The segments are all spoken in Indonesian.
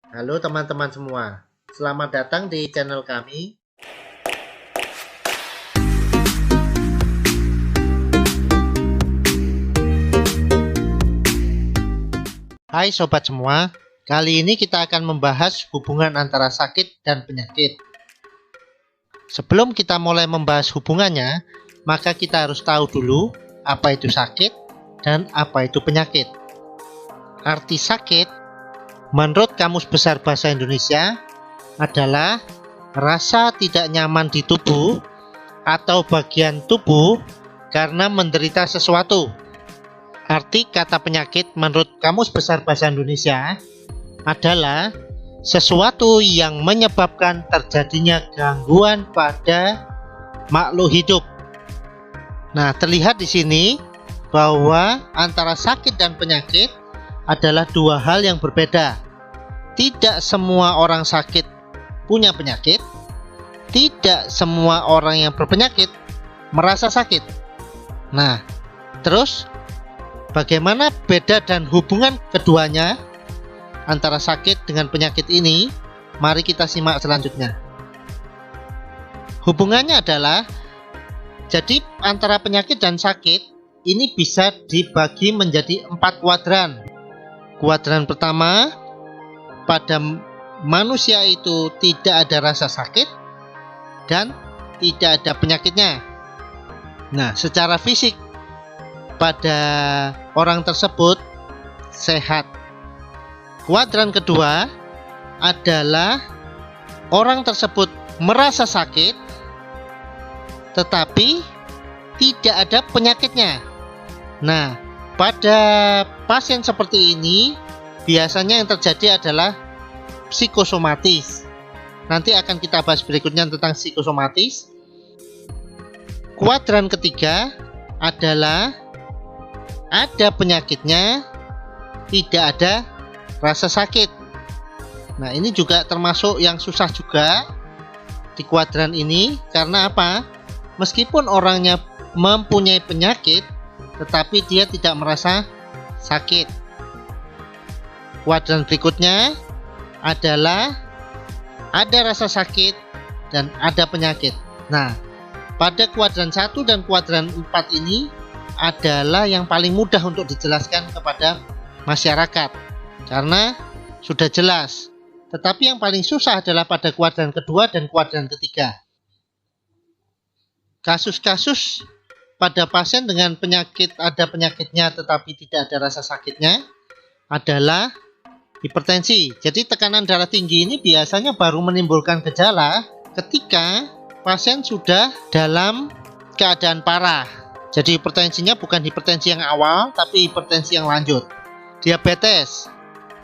Halo teman-teman semua, selamat datang di channel kami. Hai sobat semua, kali ini kita akan membahas hubungan antara sakit dan penyakit. Sebelum kita mulai membahas hubungannya, maka kita harus tahu dulu apa itu sakit dan apa itu penyakit. Arti sakit menurut Kamus Besar Bahasa Indonesia adalah rasa tidak nyaman di tubuh atau bagian tubuh karena menderita sesuatu. Arti kata penyakit menurut Kamus Besar Bahasa Indonesia adalah sesuatu yang menyebabkan terjadinya gangguan pada makhluk hidup. Nah, terlihat di sini bahwa antara sakit dan penyakit adalah dua hal yang berbeda. Tidak semua orang sakit punya penyakit. Tidak semua orang yang berpenyakit merasa sakit. Nah, terus bagaimana beda dan hubungan keduanya antara sakit dengan penyakit ini? Mari kita simak selanjutnya. Hubungannya adalah, jadi antara penyakit dan sakit ini bisa dibagi menjadi 4 kuadran. Kuadran pertama, pada manusia itu tidak ada rasa sakit dan tidak ada penyakitnya. Nah, secara fisik pada orang tersebut sehat. Kuadran kedua adalah orang tersebut merasa sakit tetapi tidak ada penyakitnya. Nah, pada pasien seperti ini biasanya yang terjadi adalah psikosomatis. Nanti akan kita bahas berikutnya tentang psikosomatis. Kuadran ketiga adalah ada penyakitnya, tidak ada rasa sakit. Nah, ini juga termasuk yang susah juga di kuadran ini. Karena apa? Meskipun orangnya mempunyai penyakit, tetapi dia tidak merasa sakit. Kuadran berikutnya adalah ada rasa sakit dan ada penyakit. Nah, pada kuadran 1 dan kuadran 4 ini adalah yang paling mudah untuk dijelaskan kepada masyarakat karena sudah jelas. Tetapi yang paling susah adalah pada kuadran kedua dan kuadran ketiga. Kasus-kasus pada pasien dengan penyakit, ada penyakitnya tetapi tidak ada rasa sakitnya adalah hipertensi. Jadi tekanan darah tinggi ini biasanya baru menimbulkan gejala ketika pasien sudah dalam keadaan parah. Jadi hipertensinya bukan hipertensi yang awal, tapi hipertensi yang lanjut. Diabetes.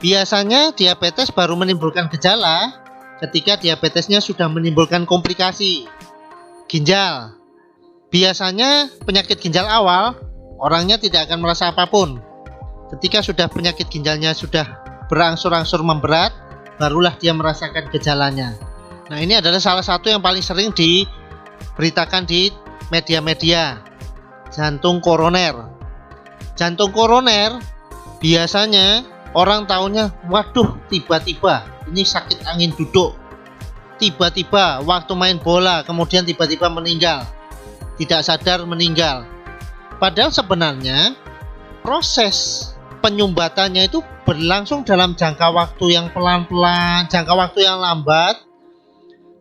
Biasanya diabetes baru menimbulkan gejala ketika diabetesnya sudah menimbulkan komplikasi. Ginjal. Biasanya penyakit ginjal awal, orangnya tidak akan merasa apapun. Ketika sudah penyakit ginjalnya sudah berangsur-angsur memberat, barulah dia merasakan gejalanya. Nah, ini adalah salah satu yang paling sering diberitakan di media-media. Jantung koroner. Jantung koroner biasanya orang taunya, waduh, tiba-tiba ini sakit angin duduk. Tiba-tiba waktu main bola, kemudian tiba-tiba meninggal. Tidak sadar meninggal. Padahal sebenarnya proses penyumbatannya itu berlangsung dalam jangka waktu yang pelan-pelan, jangka waktu yang lambat,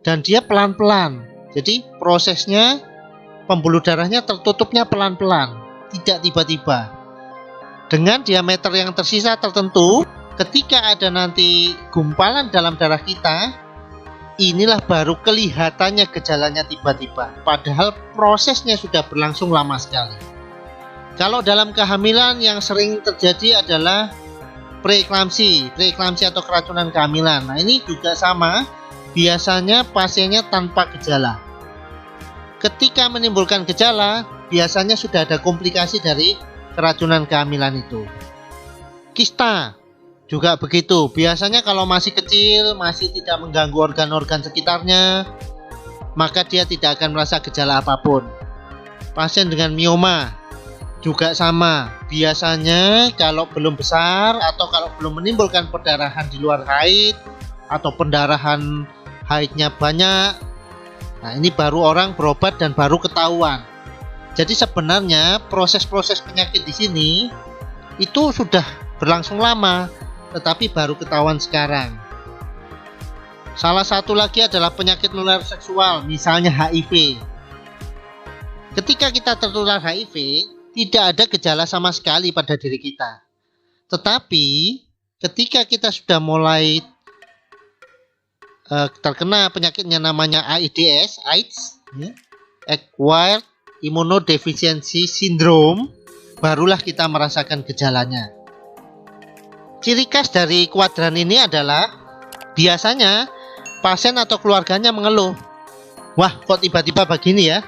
dan dia pelan-pelan. Jadi prosesnya pembuluh darahnya tertutupnya pelan-pelan, tidak tiba-tiba. Dengan diameter yang tersisa tertentu, ketika ada nanti gumpalan dalam darah kita, inilah baru kelihatannya gejalanya tiba-tiba. Padahal prosesnya sudah berlangsung lama sekali. Kalau dalam kehamilan yang sering terjadi adalah preeklamsi atau keracunan kehamilan. Nah, ini juga sama, biasanya pasiennya tanpa gejala. Ketika menimbulkan gejala, biasanya sudah ada komplikasi dari keracunan kehamilan itu. Kista juga begitu. Biasanya kalau masih kecil, masih tidak mengganggu organ-organ sekitarnya, maka dia tidak akan merasa gejala apapun. Pasien dengan mioma juga sama. Biasanya kalau belum besar atau kalau belum menimbulkan perdarahan di luar haid, atau pendarahan haidnya banyak. Nah, ini baru orang berobat dan baru ketahuan. Jadi sebenarnya proses-proses penyakit di sini itu sudah berlangsung lama, tetapi baru ketahuan sekarang. Salah satu lagi adalah penyakit menular seksual, misalnya HIV. Ketika kita tertular HIV, tidak ada gejala sama sekali pada diri kita. Tetapi ketika kita sudah mulai terkena penyakitnya namanya AIDS, ya, Acquired Immunodeficiency Syndrome, barulah kita merasakan gejalanya. Ciri khas dari kuadran ini adalah biasanya pasien atau keluarganya mengeluh, wah kok tiba-tiba begini ya,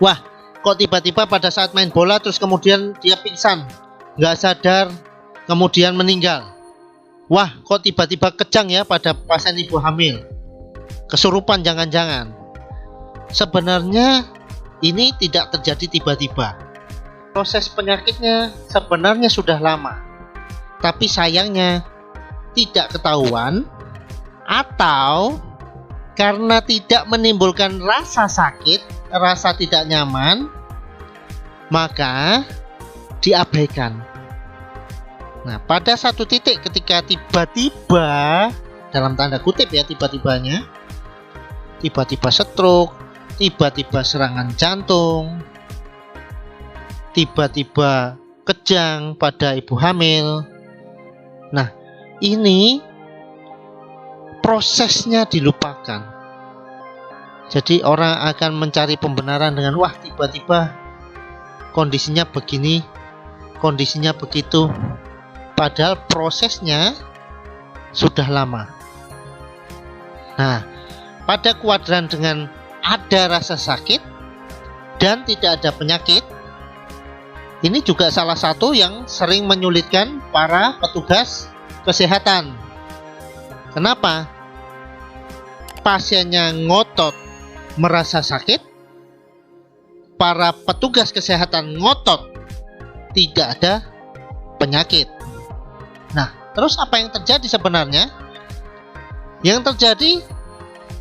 wah kok tiba-tiba pada saat main bola terus kemudian dia pingsan, nggak sadar, kemudian meninggal. Wah kok tiba-tiba kejang ya pada pasien ibu hamil, kesurupan jangan-jangan. Sebenarnya ini tidak terjadi tiba-tiba. Proses penyakitnya sebenarnya sudah lama, tapi sayangnya tidak ketahuan, atau karena tidak menimbulkan rasa sakit, rasa tidak nyaman, maka diabaikan. Nah, pada satu titik ketika tiba-tiba, dalam tanda kutip ya, tiba-tiba stroke, tiba-tiba serangan jantung, tiba-tiba kejang pada ibu hamil. Nah, ini prosesnya dilupakan. Jadi orang akan mencari pembenaran dengan wah tiba-tiba kondisinya begini, kondisinya begitu, padahal prosesnya sudah lama. Nah, pada kuadran dengan ada rasa sakit dan tidak ada penyakit, ini juga salah satu yang sering menyulitkan para petugas kesehatan. Kenapa? Pasiennya ngotot merasa sakit, para petugas kesehatan ngotot tidak ada penyakit. Nah, terus apa yang terjadi sebenarnya? Yang terjadi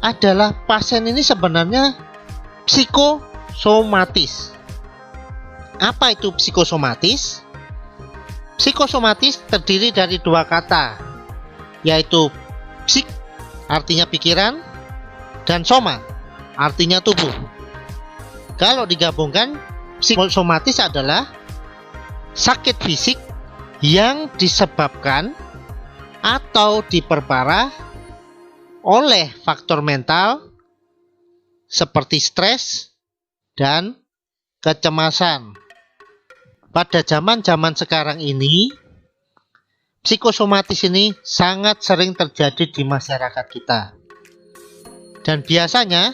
adalah pasien ini sebenarnya psikosomatis. Apa itu psikosomatis? Psikosomatis terdiri dari dua kata, yaitu psik artinya pikiran dan soma artinya tubuh. Kalau digabungkan, psikosomatis adalah sakit fisik yang disebabkan atau diperparah oleh faktor mental seperti stres dan kecemasan. Pada zaman-zaman sekarang ini, psikosomatis ini sangat sering terjadi di masyarakat kita. Dan biasanya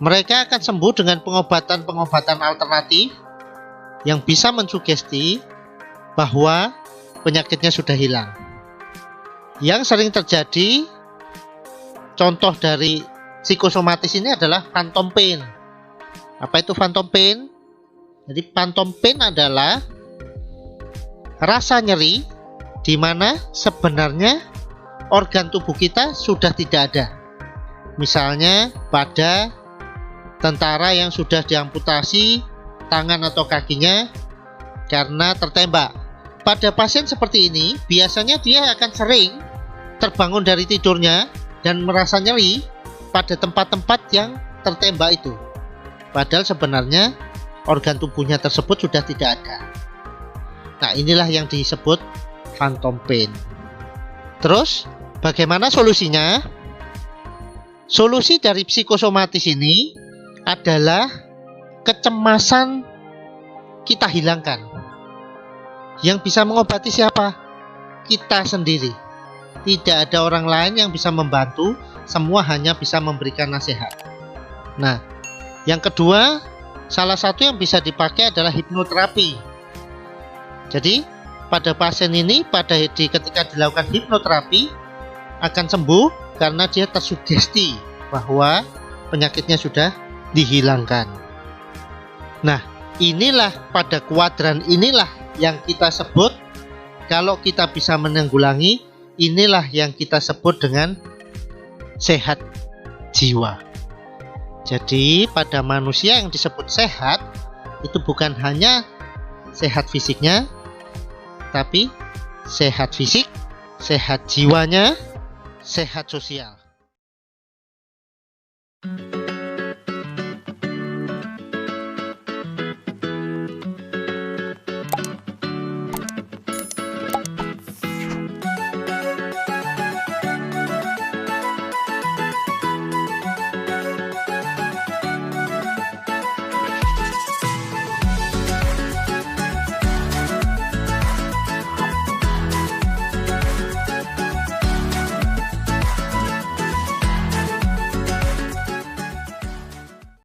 mereka akan sembuh dengan pengobatan-pengobatan alternatif yang bisa mensugesti bahwa penyakitnya sudah hilang. Yang sering terjadi, contoh dari psikosomatis ini adalah phantom pain. Apa itu phantom pain? Jadi phantom pain adalah rasa nyeri di mana sebenarnya organ tubuh kita sudah tidak ada. Misalnya pada tentara yang sudah diamputasi tangan atau kakinya karena tertembak. Pada pasien seperti ini, biasanya dia akan sering terbangun dari tidurnya dan merasa nyeri pada tempat-tempat yang tertembak itu. Padahal sebenarnya organ tubuhnya tersebut sudah tidak ada. Nah, inilah yang disebut phantom pain. Terus, bagaimana solusinya? Solusi dari psikosomatis ini adalah kecemasan kita hilangkan. Yang bisa mengobati siapa? Kita sendiri. Tidak ada orang lain yang bisa membantu, semua hanya bisa memberikan nasihat. Nah, yang kedua, salah satu yang bisa dipakai adalah hipnoterapi. Jadi, pada pasien ini ketika dilakukan hipnoterapi akan sembuh karena dia tersugesti bahwa penyakitnya sudah dihilangkan. Nah, inilah pada kuadran inilah yang kita sebut kalau kita bisa menanggulangi inilah yang kita sebut dengan sehat jiwa. Jadi pada manusia yang disebut sehat itu bukan hanya sehat fisiknya, tapi sehat fisik, sehat jiwanya, sehat sosial.